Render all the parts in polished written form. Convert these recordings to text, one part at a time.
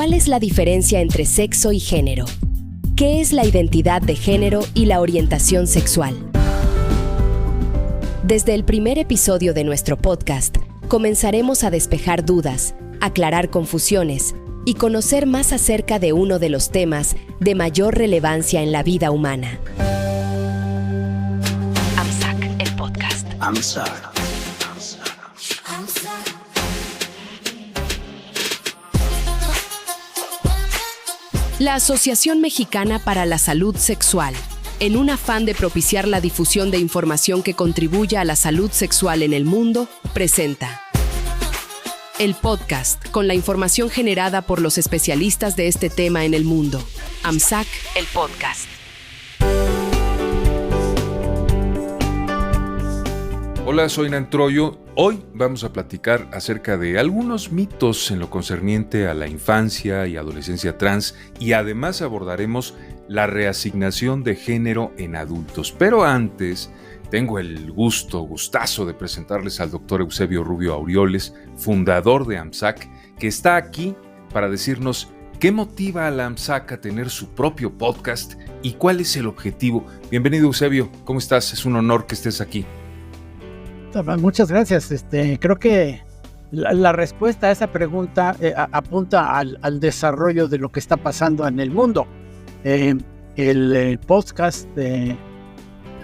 ¿Cuál es la diferencia entre sexo y género? ¿Qué es la identidad de género y la orientación sexual? Desde el primer episodio de nuestro podcast, comenzaremos a despejar dudas, aclarar confusiones y conocer más acerca de uno de los temas de mayor relevancia en la vida humana. AMSAC, el podcast. AMSAC. La Asociación Mexicana para la Salud Sexual, en un afán de propiciar la difusión de información que contribuya a la salud sexual en el mundo, presenta el podcast con la información generada por los especialistas de este tema en el mundo. AMSAC, el podcast. Hola, soy Nan Troyo. Hoy vamos a platicar acerca de algunos mitos en lo concerniente a la infancia y adolescencia trans y además abordaremos la reasignación de género en adultos. Pero antes, tengo el gustazo de presentarles al doctor Eusebio Rubio Aureoles, fundador de AMSAC, que está aquí para decirnos qué motiva a la AMSAC a tener su propio podcast y cuál es el objetivo. Bienvenido, Eusebio. ¿Cómo estás? Es un honor que estés aquí. Muchas gracias. Creo que la respuesta a esa pregunta apunta al desarrollo de lo que está pasando en el mundo. El podcast,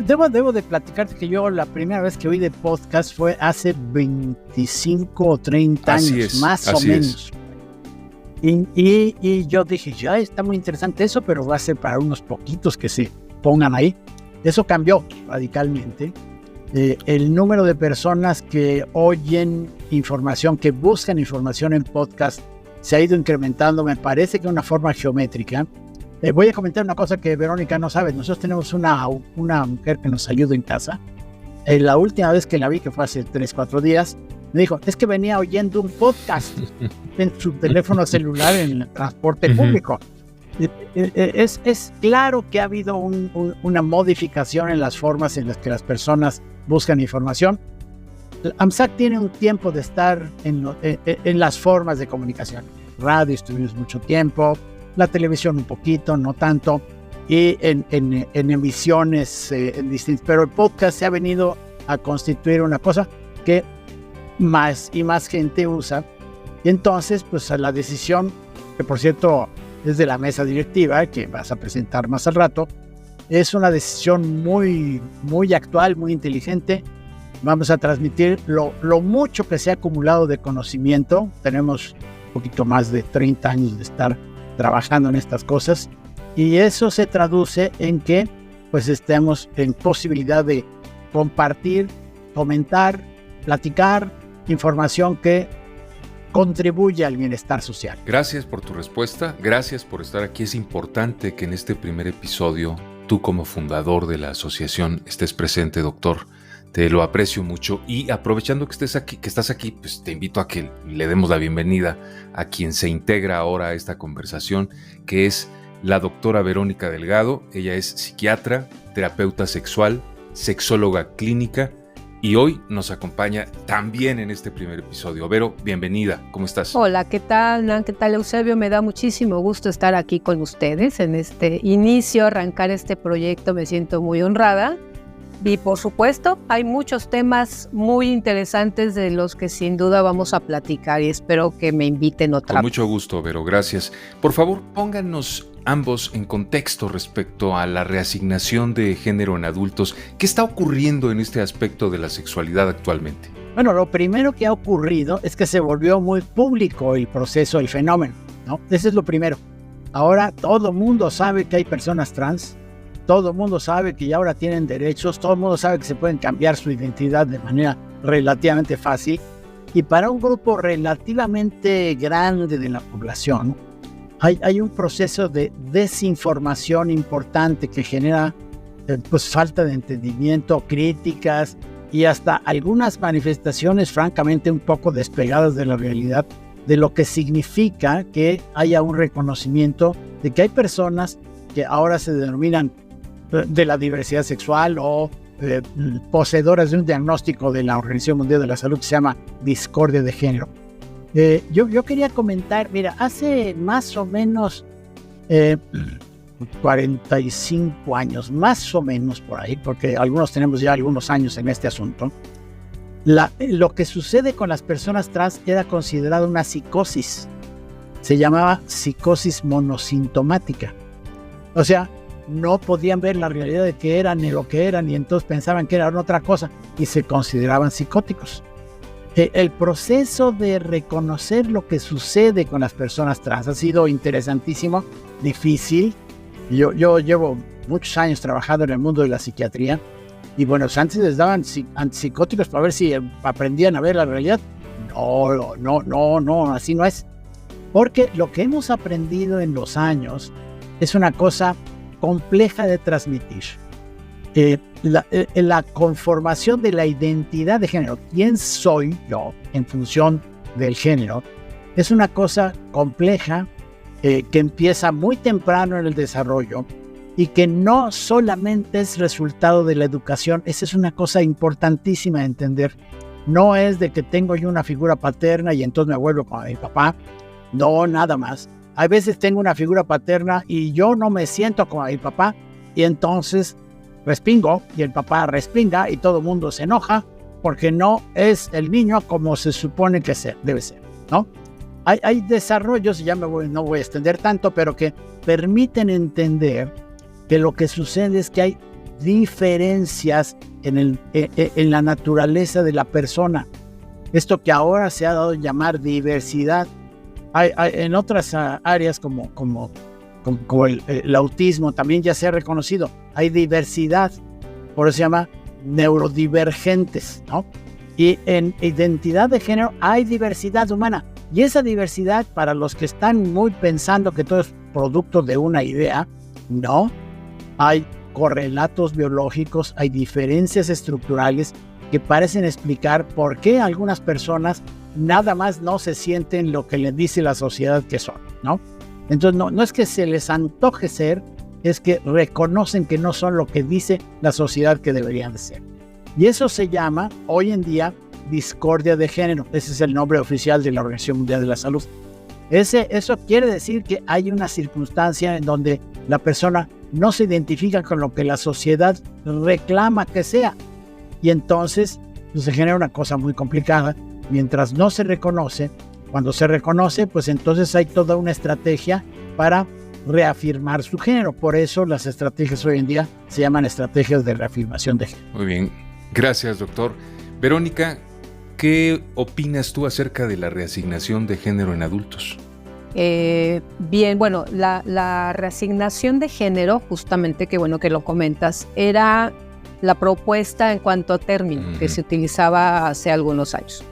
debo de platicarte que yo la primera vez que oí de podcast fue hace 25 o 30 años, más o menos. Y yo dije, ya está muy interesante eso, pero va a ser para unos poquitos que se pongan ahí. Eso cambió radicalmente. El número de personas que oyen información, que buscan información en podcast, se ha ido incrementando, me parece que de una forma geométrica. Voy a comentar una cosa que Verónica no sabe. Nosotros tenemos una mujer que nos ayuda en casa. La última vez que la vi, que fue hace 3-4 días, me dijo, es que venía oyendo un podcast en su teléfono celular en el transporte público. Es claro que ha habido una modificación en las formas en las que las personas buscan información. AMSAC tiene un tiempo de estar en las formas de comunicación. Radio estuvimos mucho tiempo, la televisión un poquito, no tanto, y en emisiones distintas. Pero el podcast se ha venido a constituir una cosa que más y más gente usa. Y entonces, pues la decisión, que por cierto es de la mesa directiva, que vas a presentar más al rato, es una decisión muy, muy actual, muy inteligente. Vamos a transmitir lo mucho que se ha acumulado de conocimiento. Tenemos un poquito más de 30 años de estar trabajando en estas cosas. Y eso se traduce en que pues estemos en posibilidad de compartir, comentar, platicar información que contribuye al bienestar social. Gracias por tu respuesta, gracias por estar aquí. Es importante que en este primer episodio tú como fundador de la asociación estés presente, doctor. Te lo aprecio mucho y aprovechando que estás aquí, pues te invito a que le demos la bienvenida a quien se integra ahora a esta conversación, que es la doctora Verónica Delgado. Ella es psiquiatra, terapeuta sexual, sexóloga clínica y hoy nos acompaña también en este primer episodio. Vero, bienvenida, ¿cómo estás? Hola, ¿qué tal, Nan? ¿Qué tal, Eusebio? Me da muchísimo gusto estar aquí con ustedes en este inicio, arrancar este proyecto, me siento muy honrada. Y por supuesto, hay muchos temas muy interesantes de los que sin duda vamos a platicar y espero que me inviten otra vez. Con mucho gusto, Vero, gracias. Por favor, pónganos ambos en contexto respecto a la reasignación de género en adultos. ¿Qué está ocurriendo en este aspecto de la sexualidad actualmente? Bueno, lo primero que ha ocurrido es que se volvió muy público el proceso, el fenómeno, ¿no? Ese es lo primero. Ahora todo el mundo sabe que hay personas trans, todo el mundo sabe que ya ahora tienen derechos, todo el mundo sabe que se pueden cambiar su identidad de manera relativamente fácil. Y para un grupo relativamente grande de la población, hay un proceso de desinformación importante que genera pues falta de entendimiento, críticas y hasta algunas manifestaciones francamente un poco despegadas de la realidad de lo que significa que haya un reconocimiento de que hay personas que ahora se denominan de la diversidad sexual o poseedoras de un diagnóstico de la Organización Mundial de la Salud que se llama discordia de género. Yo quería comentar, mira, hace más o menos 45 años, más o menos por ahí, porque algunos tenemos ya algunos años en este asunto, lo que sucede con las personas trans era considerado una psicosis. Se llamaba psicosis monosintomática. O sea, no podían ver la realidad de qué eran ni lo que eran, y entonces pensaban que eran otra cosa y se consideraban psicóticos. El proceso de reconocer lo que sucede con las personas trans ha sido interesantísimo, difícil. Yo llevo muchos años trabajando en el mundo de la psiquiatría, y bueno, antes les daban antipsicóticos para ver si aprendían a ver la realidad. No, así no es. Porque lo que hemos aprendido en los años es una cosa compleja de transmitir. La conformación de la identidad de género, quién soy yo en función del género, es una cosa compleja que empieza muy temprano en el desarrollo y que no solamente es resultado de la educación. Esa es una cosa importantísima de entender. No es de que tengo yo una figura paterna y entonces me vuelvo como mi papá. No, nada más. Hay veces tengo una figura paterna y yo no me siento como mi papá, y entonces respingo y el papá respinga y todo el mundo se enoja porque no es el niño como se supone que debe ser, ¿no? Hay desarrollos, y ya no voy a extender tanto, pero que permiten entender que lo que sucede es que hay diferencias en la naturaleza de la persona. Esto que ahora se ha dado a llamar diversidad. Hay en otras áreas como el autismo también ya se ha reconocido. Hay diversidad, por eso se llama neurodivergentes, ¿no? Y en identidad de género hay diversidad humana. Y esa diversidad, para los que están muy pensando que todo es producto de una idea, no. Hay correlatos biológicos, hay diferencias estructurales que parecen explicar por qué algunas personas nada más no se sienten lo que les dice la sociedad que son, ¿no? Entonces no es que se les antoje ser, es que reconocen que no son lo que dice la sociedad que deberían de ser. Y eso se llama hoy en día discordia de género. Ese es el nombre oficial de la Organización Mundial de la Salud. Eso quiere decir que hay una circunstancia en donde la persona no se identifica con lo que la sociedad reclama que sea. Y entonces pues, se genera una cosa muy complicada. Mientras no se reconoce, cuando se reconoce, pues entonces hay toda una estrategia para reafirmar su género. Por eso las estrategias hoy en día se llaman estrategias de reafirmación de género. Muy bien, gracias, doctor. Verónica, ¿qué opinas tú acerca de la reasignación de género en adultos? Bien, bueno, la reasignación de género, justamente que bueno que lo comentas, era la propuesta en cuanto a término que se utilizaba hace algunos años.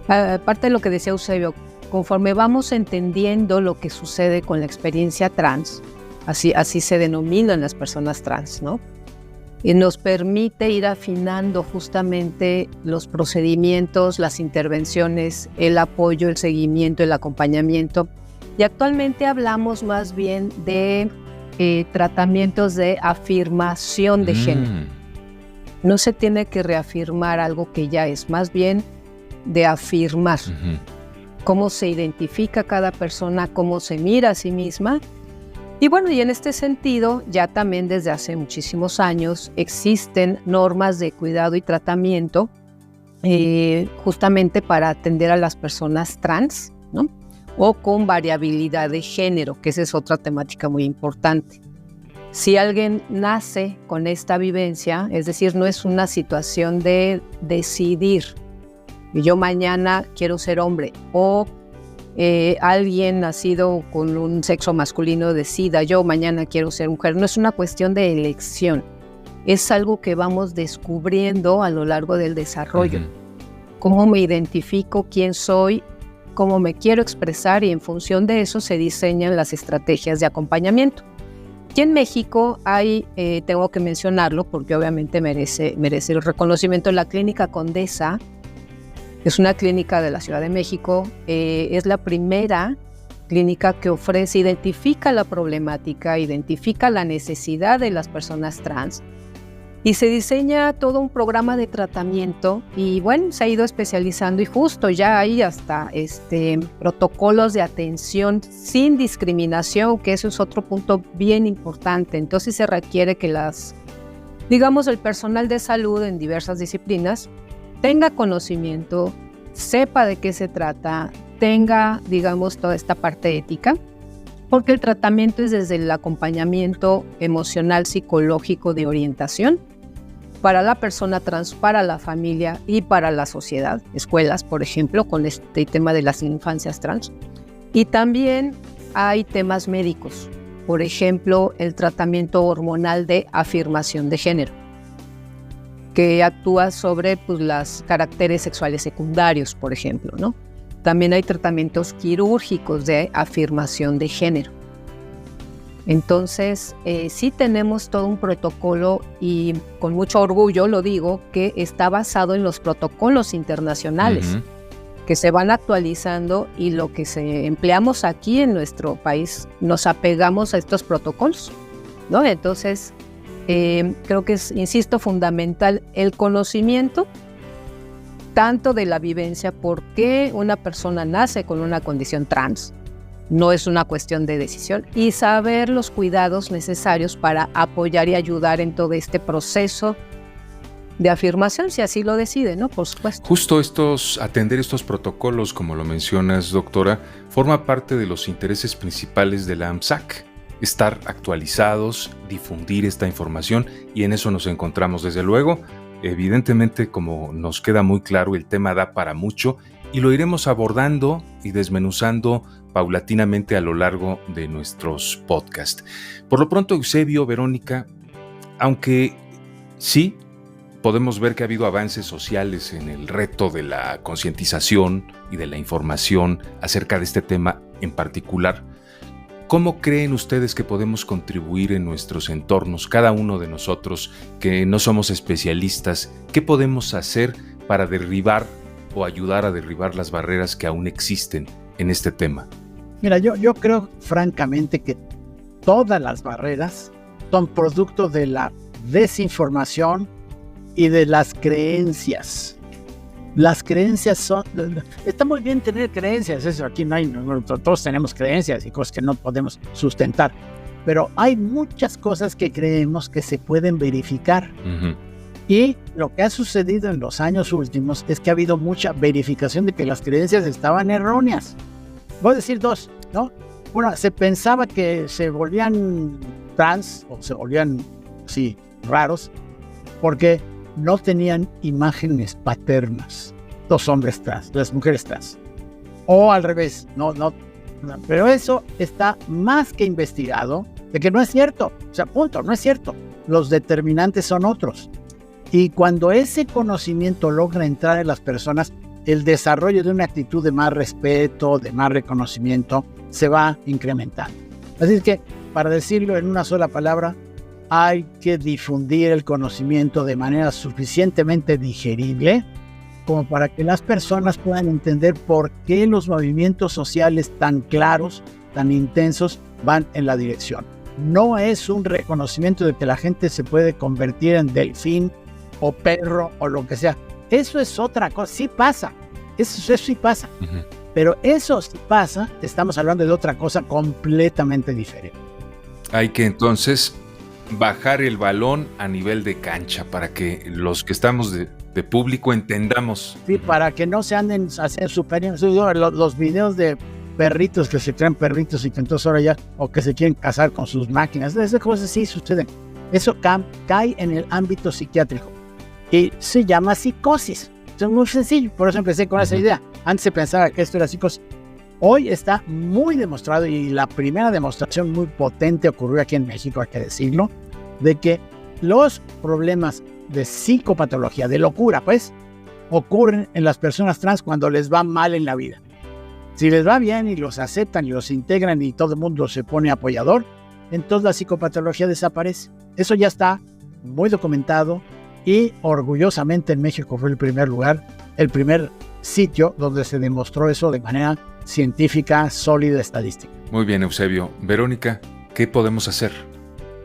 Aparte de lo que decía Eusebio, conforme vamos entendiendo lo que sucede con la experiencia trans, así se denominan las personas trans, ¿no? Y nos permite ir afinando justamente los procedimientos, las intervenciones, el apoyo, el seguimiento, el acompañamiento. Y actualmente hablamos más bien de tratamientos de afirmación de género. No se tiene que reafirmar algo que ya es, más bien de afirmar cómo se identifica cada persona, cómo se mira a sí misma. Y bueno, y en este sentido, ya también desde hace muchísimos años existen normas de cuidado y tratamiento justamente para atender a las personas trans, ¿no? O con variabilidad de género, que esa es otra temática muy importante. Si alguien nace con esta vivencia, es decir, no es una situación de decidir, yo mañana quiero ser hombre, o alguien nacido con un sexo masculino decida, yo mañana quiero ser mujer. No es una cuestión de elección, es algo que vamos descubriendo a lo largo del desarrollo. Cómo me identifico, quién soy, cómo me quiero expresar, y en función de eso se diseñan las estrategias de acompañamiento. Aquí en México hay, tengo que mencionarlo porque obviamente merece el reconocimiento, la Clínica Condesa. Es una clínica de la Ciudad de México, es la primera clínica que ofrece, identifica la problemática, identifica la necesidad de las personas trans Y se diseña todo un programa de tratamiento y bueno, se ha ido especializando y justo ya hay hasta protocolos de atención sin discriminación, que eso es otro punto bien importante. Entonces se requiere que el personal de salud en diversas disciplinas tenga conocimiento, sepa de qué se trata, tenga, toda esta parte ética, porque el tratamiento es desde el acompañamiento emocional, psicológico, de orientación para la persona trans, para la familia y para la sociedad, escuelas, por ejemplo, con este tema de las infancias trans. Y también hay temas médicos, por ejemplo, el tratamiento hormonal de afirmación de género, que actúa sobre los caracteres sexuales secundarios, por ejemplo, ¿no? También hay tratamientos quirúrgicos de afirmación de género. Entonces, sí tenemos todo un protocolo y con mucho orgullo lo digo, que está basado en los protocolos internacionales, que se van actualizando y lo que empleamos aquí en nuestro país, nos apegamos a estos protocolos, ¿no? Entonces, creo que es, insisto, fundamental el conocimiento tanto de la vivencia, por qué una persona nace con una condición trans, no es una cuestión de decisión, y saber los cuidados necesarios para apoyar y ayudar en todo este proceso de afirmación, si así lo decide, ¿no? Por supuesto. Justo atender estos protocolos, como lo mencionas, doctora, forma parte de los intereses principales de la AMSAC. Estar actualizados, difundir esta información, y en eso nos encontramos. Desde luego, evidentemente, como nos queda muy claro, el tema da para mucho y lo iremos abordando y desmenuzando paulatinamente a lo largo de nuestros podcasts. Por lo pronto, Eusebio, Verónica, aunque sí podemos ver que ha habido avances sociales en el reto de la concientización y de la información acerca de este tema en particular, ¿cómo creen ustedes que podemos contribuir en nuestros entornos, cada uno de nosotros que no somos especialistas? ¿Qué podemos hacer para derribar o ayudar a derribar las barreras que aún existen en este tema? Mira, yo creo francamente que todas las barreras son producto de la desinformación y de las creencias. Las creencias son... Está muy bien tener creencias, eso aquí todos tenemos creencias y cosas que no podemos sustentar, pero hay muchas cosas que creemos que se pueden verificar. Y lo que ha sucedido en los años últimos es que ha habido mucha verificación de que las creencias estaban erróneas. Voy a decir dos, ¿no? Una, se pensaba que se volvían trans o se volvían, sí, raros, porque no tenían imágenes paternas, los hombres trans, las mujeres trans. O al revés, no. Pero eso está más que investigado de que no es cierto. O sea, punto, no es cierto. Los determinantes son otros. Y cuando ese conocimiento logra entrar en las personas, el desarrollo de una actitud de más respeto, de más reconocimiento, se va incrementando. Así es que, para decirlo en una sola palabra, hay que difundir el conocimiento de manera suficientemente digerible como para que las personas puedan entender por qué los movimientos sociales tan claros, tan intensos, van en la dirección. No es un reconocimiento de que la gente se puede convertir en delfín o perro o lo que sea. Eso es otra cosa, sí pasa, eso sí pasa. Pero eso sí pasa, estamos hablando de otra cosa completamente diferente. Hay que entonces bajar el balón a nivel de cancha para que los que estamos de público entendamos. Sí, para que no se anden haciendo los videos de perritos que se crean perritos y que entonces ahora ya, o que se quieren casar con sus máquinas, esas cosas sí suceden. Eso cae en el ámbito psiquiátrico y se llama psicosis. Es muy sencillo, por eso empecé con esa idea. Antes se pensaba que esto era psicosis. Hoy está muy demostrado, y la primera demostración muy potente ocurrió aquí en México, hay que decirlo, de que los problemas de psicopatología, de locura, pues, ocurren en las personas trans cuando les va mal en la vida. Si les va bien y los aceptan y los integran y todo el mundo se pone apoyador, entonces la psicopatología desaparece. Eso ya está muy documentado y orgullosamente en México fue el primer lugar, el primer sitio donde se demostró eso de manera científica, sólida, estadística. Muy bien, Eusebio. Verónica, ¿qué podemos hacer?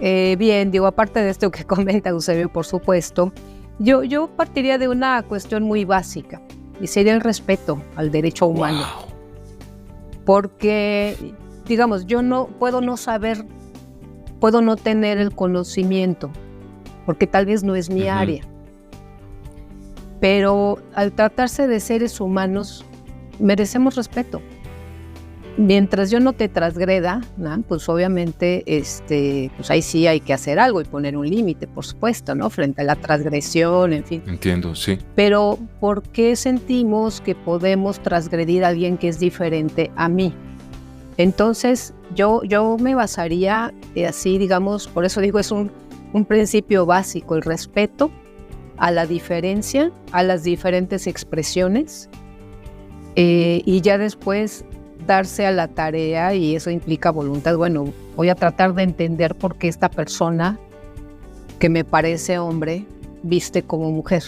Bien, digo, aparte de esto que comenta Eusebio, por supuesto, yo partiría de una cuestión muy básica, y sería el respeto al derecho humano. Wow. Porque, digamos, yo no puedo no saber, puedo no tener el conocimiento, porque tal vez no es mi área. Pero al tratarse de seres humanos, merecemos respeto. Mientras yo no te transgreda, ¿no? Pues obviamente pues ahí sí hay que hacer algo y poner un límite, por supuesto, ¿no? Frente a la transgresión, en fin. Entiendo, sí. Pero ¿por qué sentimos que podemos transgredir a alguien que es diferente a mí? Entonces yo me basaría así, digamos, por eso digo, es un principio básico, el respeto a la diferencia, a las diferentes expresiones, y ya después darse a la tarea, y eso implica voluntad. Bueno, voy a tratar de entender por qué esta persona que me parece hombre viste como mujer.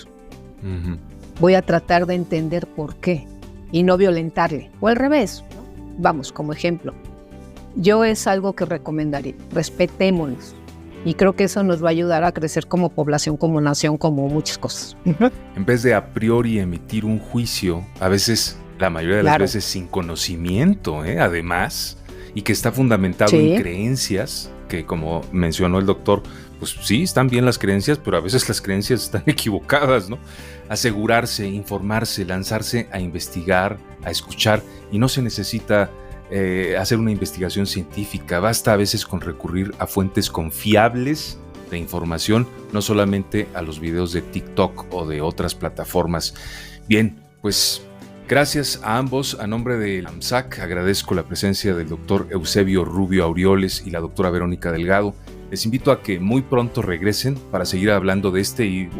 Voy a tratar de entender por qué y no violentarle, o al revés, ¿no? Vamos, como ejemplo, yo es algo que recomendaría: respetémonos, y creo que eso nos va a ayudar a crecer como población, como nación, como muchas cosas. En vez de a priori emitir un juicio, a veces, la mayoría de las veces sin conocimiento, además, y que está fundamentado en creencias, que como mencionó el doctor, pues sí, están bien las creencias, pero a veces las creencias están equivocadas, ¿no? Asegurarse, informarse, lanzarse a investigar, a escuchar, y no se necesita hacer una investigación científica, basta a veces con recurrir a fuentes confiables de información, no solamente a los videos de TikTok o de otras plataformas. Bien, pues gracias a ambos. A nombre de AMSAC agradezco la presencia del doctor Eusebio Rubio Aureoles y la doctora Verónica Delgado. Les invito a que muy pronto regresen para seguir hablando de este y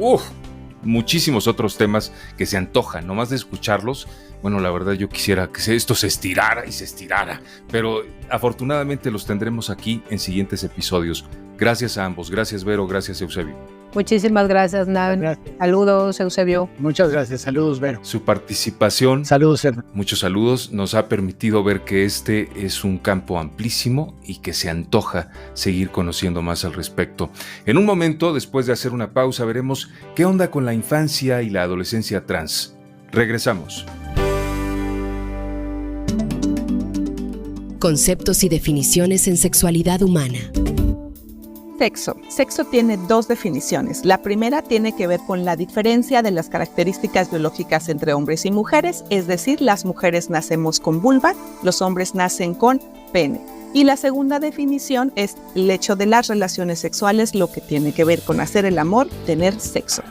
muchísimos otros temas que se antojan, nomás de escucharlos. Bueno, la verdad yo quisiera que esto se estirara y se estirara, pero afortunadamente los tendremos aquí en siguientes episodios. Gracias a ambos, gracias Vero, gracias Eusebio. Muchísimas gracias, Naven. Gracias. Saludos, Eusebio. Muchas gracias, saludos, Vero. Su participación, Saludos, Hernán. muchos saludos, nos ha permitido ver que este es un campo amplísimo y que se antoja seguir conociendo más al respecto. En un momento, después de hacer una pausa, veremos qué onda con la infancia y la adolescencia trans. Regresamos. Conceptos y definiciones en sexualidad humana. Sexo. Sexo tiene dos definiciones. La primera tiene que ver con la diferencia de las características biológicas entre hombres y mujeres, es decir, las mujeres nacemos con vulva, los hombres nacen con pene. Y la segunda definición es el hecho de las relaciones sexuales, lo que tiene que ver con hacer el amor, tener sexo.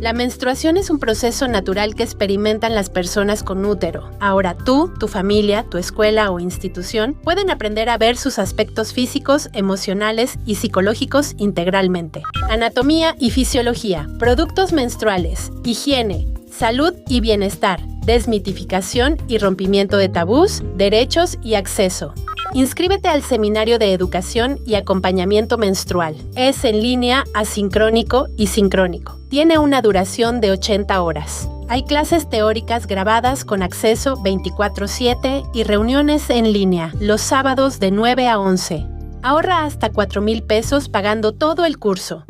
La menstruación es un proceso natural que experimentan las personas con útero. Ahora tú, tu familia, tu escuela o institución pueden aprender a ver sus aspectos físicos, emocionales y psicológicos integralmente. Anatomía y fisiología, productos menstruales, higiene, salud y bienestar, desmitificación y rompimiento de tabús, derechos y acceso. Inscríbete al Seminario de Educación y Acompañamiento Menstrual. Es en línea, asincrónico y sincrónico. Tiene una duración de 80 horas. Hay clases teóricas grabadas con acceso 24/7 y reuniones en línea los sábados de 9 a 11. Ahorra hasta 4,000 pesos pagando todo el curso.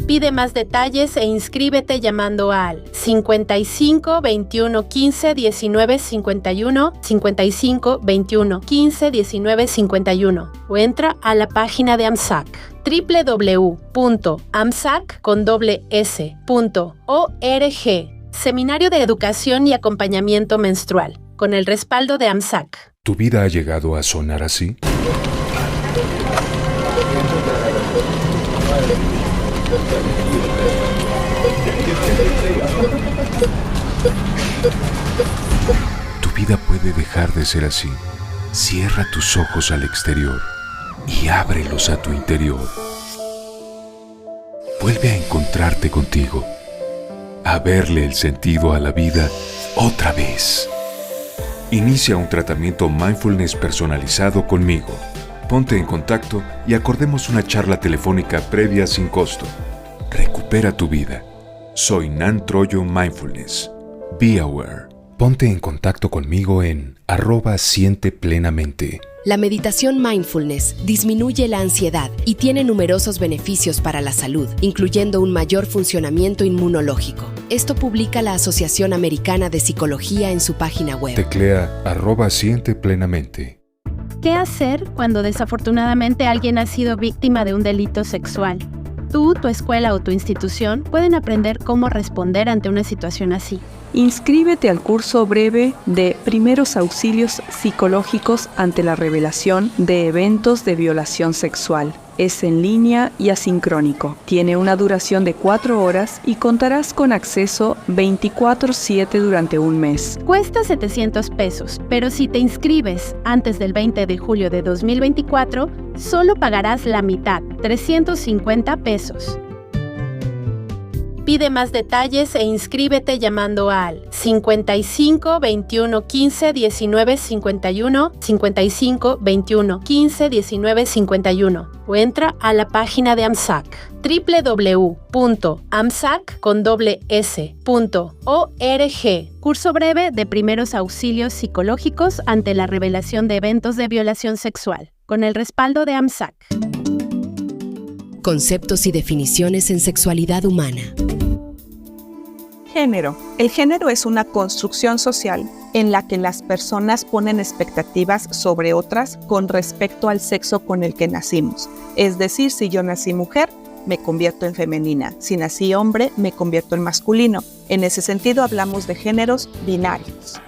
Pide más detalles e inscríbete llamando al 55 21 15 19 51, 55 21 15 19 51 o entra a la página de AMSAC www.amsac.org. Seminario de Educación y Acompañamiento Menstrual, con el respaldo de AMSAC. ¿Tu vida ha llegado a sonar así? Tu vida puede dejar de ser así. Cierra tus ojos al exterior y ábrelos a tu interior. Vuelve a encontrarte contigo, a verle el sentido a la vida otra vez. Inicia un tratamiento mindfulness personalizado conmigo. Ponte en contacto y acordemos una charla telefónica previa sin costo. Recupera tu vida. Soy Nan Troyo Mindfulness. Be aware. Ponte en contacto conmigo en @sienteplenamente. La meditación mindfulness disminuye la ansiedad y tiene numerosos beneficios para la salud, incluyendo un mayor funcionamiento inmunológico. Esto publica la Asociación Americana de Psicología en su página web. Teclea @siente plenamente. ¿Qué hacer cuando desafortunadamente alguien ha sido víctima de un delito sexual? Tú, tu escuela o tu institución pueden aprender cómo responder ante una situación así. Inscríbete al curso breve de Primeros Auxilios Psicológicos ante la revelación de eventos de violación sexual. Es en línea y asincrónico. Tiene una duración de 4 horas y contarás con acceso 24/7 durante un mes. Cuesta $700, pero si te inscribes antes del 20 de julio de 2024, solo pagarás la mitad, $350. Pide más detalles e inscríbete llamando al 55 21 15 19 51, 55 21 15 19 51 o entra a la página de AMSAC www.amsac.org. Curso breve de Primeros Auxilios Psicológicos ante la revelación de eventos de violación sexual, con el respaldo de AMSAC. Conceptos y definiciones en sexualidad humana. Género. El género es una construcción social en la que las personas ponen expectativas sobre otras con respecto al sexo con el que nacimos. Es decir, si yo nací mujer, me convierto en femenina. Si nací hombre, me convierto en masculino. En ese sentido, hablamos de géneros binarios.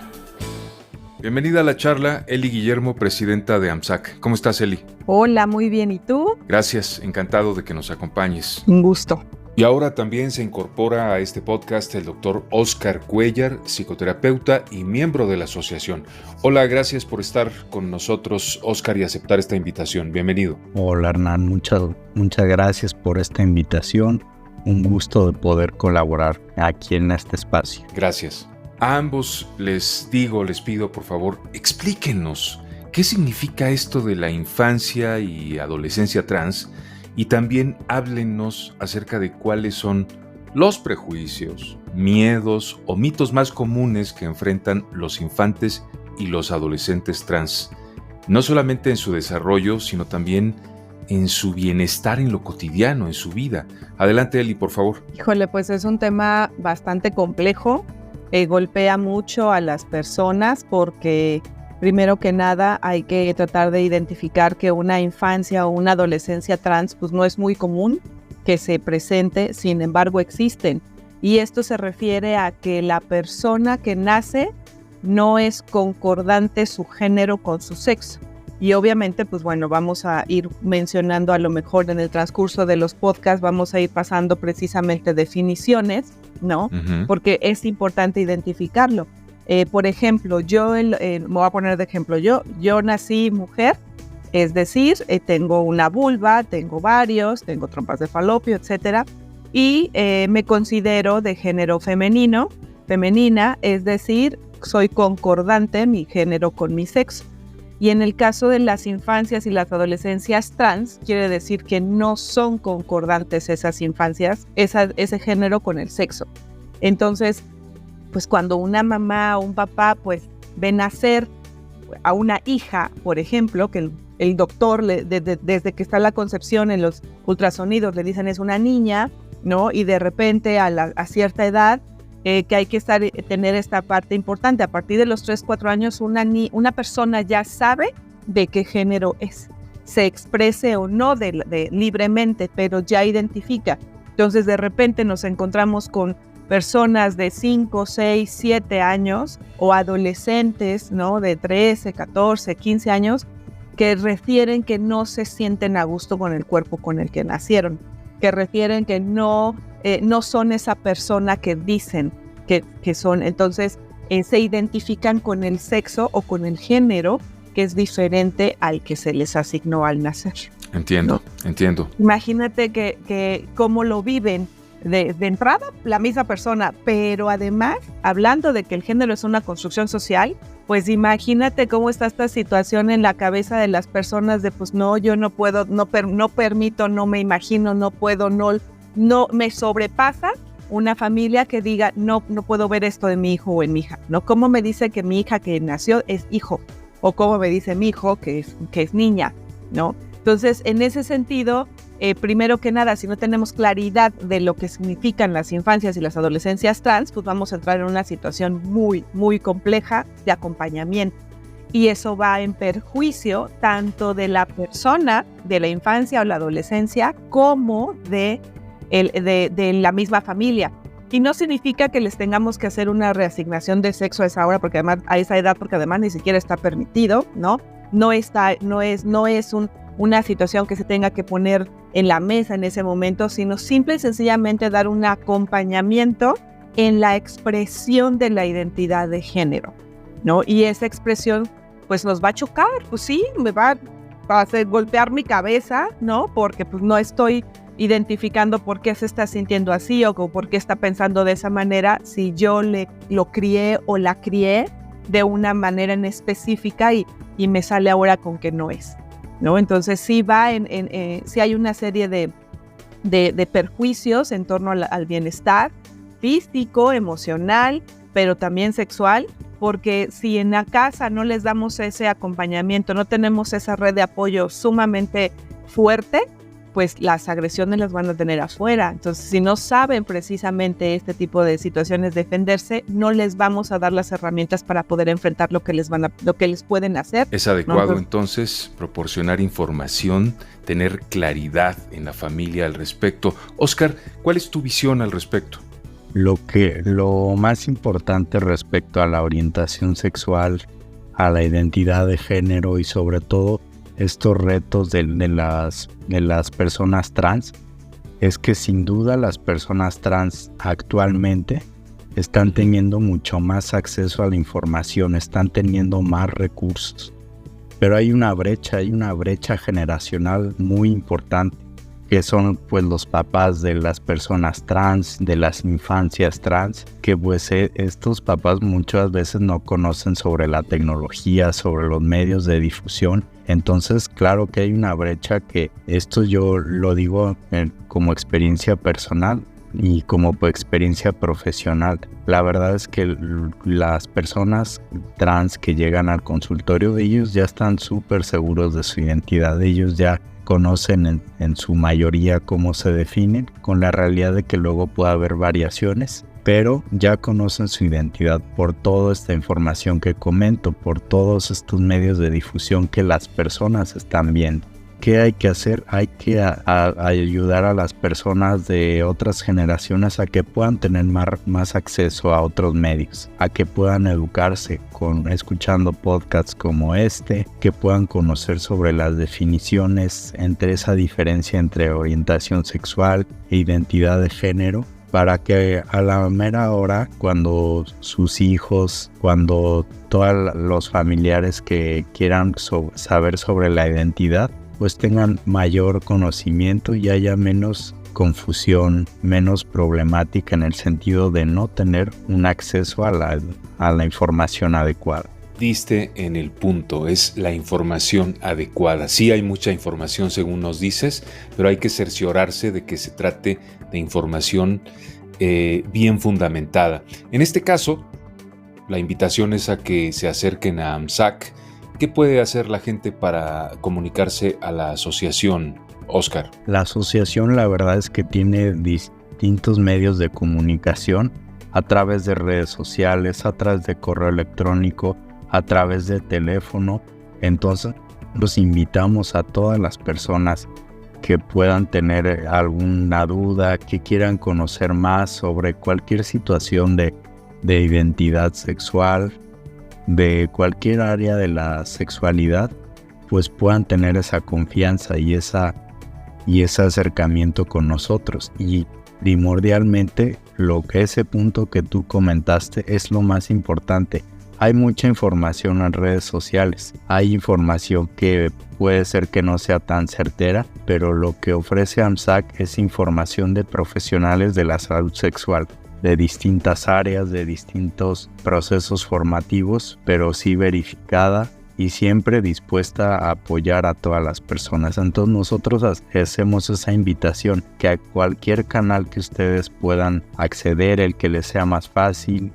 Bienvenida a la charla, Eli Guillermo, presidenta de AMSAC. ¿Cómo estás, Eli? Hola, muy bien. ¿Y tú? Gracias, encantado de que nos acompañes. Un gusto. Y ahora también se incorpora a este podcast el doctor Óscar Cuéllar, psicoterapeuta y miembro de la asociación. Hola, gracias por estar con nosotros, Óscar, y aceptar esta invitación. Bienvenido. Hola, Hernán. Muchas gracias por esta invitación. Un gusto de poder colaborar aquí en este espacio. Gracias. A ambos les pido, por favor, explíquenos qué significa esto de la infancia y adolescencia trans. Y también háblenos acerca de cuáles son los prejuicios, miedos o mitos más comunes que enfrentan los infantes y los adolescentes trans, no solamente en su desarrollo, sino también en su bienestar en lo cotidiano, en su vida. Adelante, Eli, por favor. Híjole, pues es un tema bastante complejo, golpea mucho a las personas porque primero que nada, hay que tratar de identificar que una infancia o una adolescencia trans pues no es muy común que se presente, sin embargo existen. Y esto se refiere a que la persona que nace no es concordante su género con su sexo. Y obviamente, pues bueno, vamos a ir mencionando a lo mejor en el transcurso de los podcasts, vamos a ir pasando precisamente definiciones, ¿no? Porque es importante identificarlo. Por ejemplo, me voy a poner de ejemplo, yo nací mujer, es decir, tengo una vulva, tengo varios, tengo trompas de falopio, etcétera, y me considero de género femenina, es decir, soy concordante mi género con mi sexo. Y en el caso de las infancias y las adolescencias trans, quiere decir que no son concordantes esas infancias, ese género con el sexo. Entonces, pues cuando una mamá o un papá pues ve nacer a una hija, por ejemplo, que el doctor desde que está la concepción en los ultrasonidos le dicen es una niña, ¿no? Y de repente a cierta edad que hay que tener esta parte importante. A partir de los 3-4 años una persona ya sabe de qué género es, se exprese o no libremente, pero ya identifica. Entonces de repente nos encontramos con personas de 5, 6, 7 años o adolescentes, ¿no? De 13, 14, 15 años que refieren que no se sienten a gusto con el cuerpo con el que nacieron, que refieren que no son esa persona que dicen que son. Entonces se identifican con el sexo o con el género que es diferente al que se les asignó al nacer. Entiendo. Imagínate que cómo lo viven. De entrada, la misma persona, pero además, hablando de que el género es una construcción social, pues imagínate cómo está esta situación en la cabeza de las personas de pues no, yo no puedo, no permito, no me imagino, no puedo, no me sobrepasa una familia que diga no puedo ver esto de mi hijo o en mi hija, ¿no? ¿Cómo me dice que mi hija que nació es hijo? o cómo me dice mi hijo que es niña, ¿no? Entonces, en ese sentido, primero que nada, si no tenemos claridad de lo que significan las infancias y las adolescencias trans, pues vamos a entrar en una situación muy, muy compleja de acompañamiento. Y eso va en perjuicio tanto de la persona, de la infancia o la adolescencia, como de la misma familia. Y no significa que les tengamos que hacer una reasignación de sexo a esa hora, porque además a esa edad, porque además ni siquiera está permitido, ¿no? No es una situación que se tenga que poner en la mesa en ese momento, sino simple y sencillamente dar un acompañamiento en la expresión de la identidad de género, ¿no? Y esa expresión, pues nos va a chocar, pues sí, me va a hacer golpear mi cabeza, ¿no? Porque pues no estoy identificando por qué se está sintiendo así o por qué está pensando de esa manera si yo lo crié o la crié de una manera en específica y me sale ahora con que no es, ¿no? Entonces sí sí hay una serie de perjuicios en torno al bienestar físico, emocional, pero también sexual, porque si en la casa no les damos ese acompañamiento, no tenemos esa red de apoyo sumamente fuerte, pues las agresiones las van a tener afuera. Entonces, si no saben precisamente este tipo de situaciones defenderse, no les vamos a dar las herramientas para poder enfrentar lo que les pueden hacer. Es adecuado entonces proporcionar información, tener claridad en la familia al respecto. Óscar, ¿cuál es tu visión al respecto? Lo más importante respecto a la orientación sexual, a la identidad de género y sobre todo estos retos de las personas trans, es que sin duda las personas trans actualmente están teniendo mucho más acceso a la información, están teniendo más recursos, pero hay una brecha generacional muy importante, que son pues los papás de las personas trans, de las infancias trans, que pues estos papás muchas veces no conocen sobre la tecnología, sobre los medios de difusión. Entonces, claro que hay una brecha, que esto yo lo digo como experiencia personal y como experiencia profesional. La verdad es que las personas trans que llegan al consultorio, ellos ya están súper seguros de su identidad, ellos ya conocen en su mayoría cómo se definen, con la realidad de que luego puede haber variaciones, pero ya conocen su identidad por toda esta información que comento, por todos estos medios de difusión que las personas están viendo. ¿Qué hay que hacer? Hay que ayudar a las personas de otras generaciones a que puedan tener más acceso a otros medios, a que puedan educarse escuchando podcasts como este, que puedan conocer sobre las definiciones entre esa diferencia entre orientación sexual e identidad de género, para que a la mera hora, cuando sus hijos, cuando todos los familiares que quieran saber sobre la identidad, pues tengan mayor conocimiento y haya menos confusión, menos problemática en el sentido de no tener un acceso a la información adecuada. Diste en el punto, es la información adecuada. Sí hay mucha información según nos dices, pero hay que cerciorarse de que se trate de información bien fundamentada. En este caso, la invitación es a que se acerquen a AMSAC. ¿Qué puede hacer la gente para comunicarse a la asociación, Óscar? La asociación, la verdad es que tiene distintos medios de comunicación a través de redes sociales, a través de correo electrónico, a través de teléfono. Entonces, los invitamos a todas las personas que puedan tener alguna duda, que quieran conocer más sobre cualquier situación de identidad sexual, de cualquier área de la sexualidad, pues puedan tener esa confianza y ese acercamiento con nosotros. Y primordialmente, ese punto que tú comentaste es lo más importante. Hay mucha información en redes sociales, hay información que puede ser que no sea tan certera, pero lo que ofrece AMSAC es información de profesionales de la salud sexual, de distintas áreas, de distintos procesos formativos, pero sí verificada y siempre dispuesta a apoyar a todas las personas. Entonces nosotros hacemos esa invitación, que a cualquier canal que ustedes puedan acceder, el que les sea más fácil,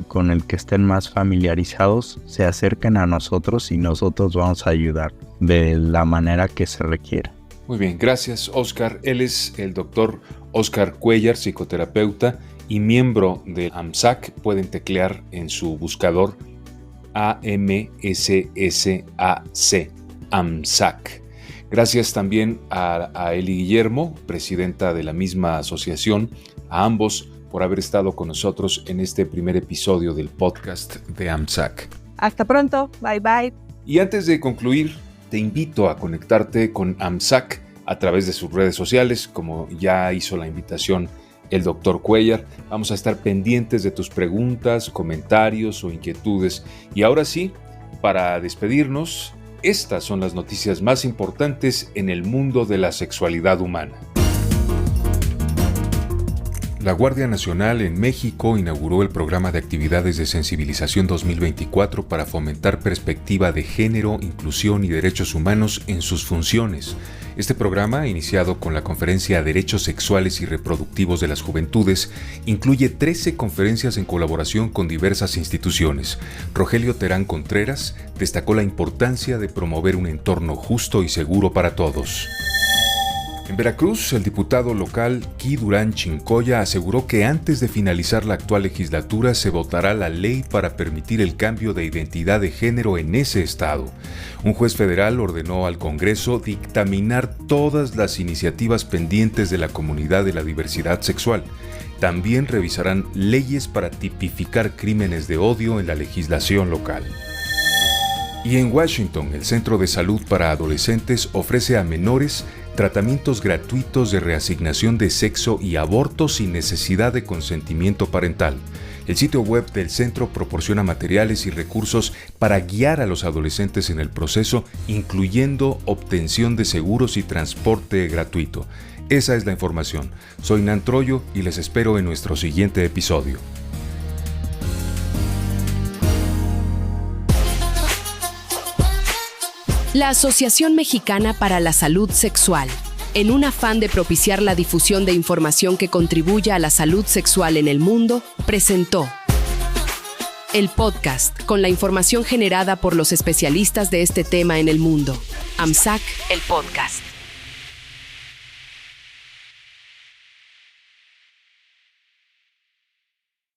con el que estén más familiarizados, se acerquen a nosotros y nosotros vamos a ayudar de la manera que se requiera. Muy bien, gracias Óscar. Él es el doctor Óscar Cuéllar, psicoterapeuta y miembro de AMSAC. Pueden teclear en su buscador AMSSAC, AMSAC. Gracias también a Eli Guillermo, presidenta de la misma asociación, a ambos por haber estado con nosotros en este primer episodio del podcast de AMSAC. Hasta pronto, bye bye. Y antes de concluir, te invito a conectarte con AMSAC a través de sus redes sociales, como ya hizo la invitación el doctor Cuéllar. Vamos a estar pendientes de tus preguntas, comentarios o inquietudes. Y ahora sí, para despedirnos, estas son las noticias más importantes en el mundo de la sexualidad humana. La Guardia Nacional en México inauguró el programa de actividades de sensibilización 2024 para fomentar perspectiva de género, inclusión y derechos humanos en sus funciones. Este programa, iniciado con la Conferencia Derechos Sexuales y Reproductivos de las Juventudes, incluye 13 conferencias en colaboración con diversas instituciones. Rogelio Terán Contreras destacó la importancia de promover un entorno justo y seguro para todos. En Veracruz, el diputado local Ki Durán Chincoya aseguró que antes de finalizar la actual legislatura se votará la ley para permitir el cambio de identidad de género en ese estado. Un juez federal ordenó al Congreso dictaminar todas las iniciativas pendientes de la comunidad de la diversidad sexual. También revisarán leyes para tipificar crímenes de odio en la legislación local. Y en Washington, el Centro de Salud para Adolescentes ofrece a menores tratamientos gratuitos de reasignación de sexo y aborto sin necesidad de consentimiento parental. El sitio web del centro proporciona materiales y recursos para guiar a los adolescentes en el proceso, incluyendo obtención de seguros y transporte gratuito. Esa es la información. Soy Nan Troyo y les espero en nuestro siguiente episodio. La Asociación Mexicana para la Salud Sexual, en un afán de propiciar la difusión de información que contribuya a la salud sexual en el mundo, presentó el podcast con la información generada por los especialistas de este tema en el mundo. AMSAC, el podcast.